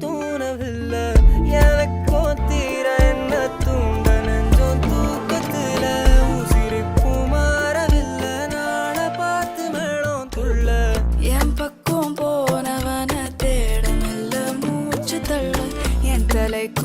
தூணவில்லை எனக்கோ தீர என்ன தூண்ட நெஞ்சம் தூக்கத்துல உசிரிப்பு மாறவில்லை நாள பார்த்து மேளம் துள்ள என் பக்கம் போனவன தேடமில்ல மூச்சு தள்ள என் தலைக்கு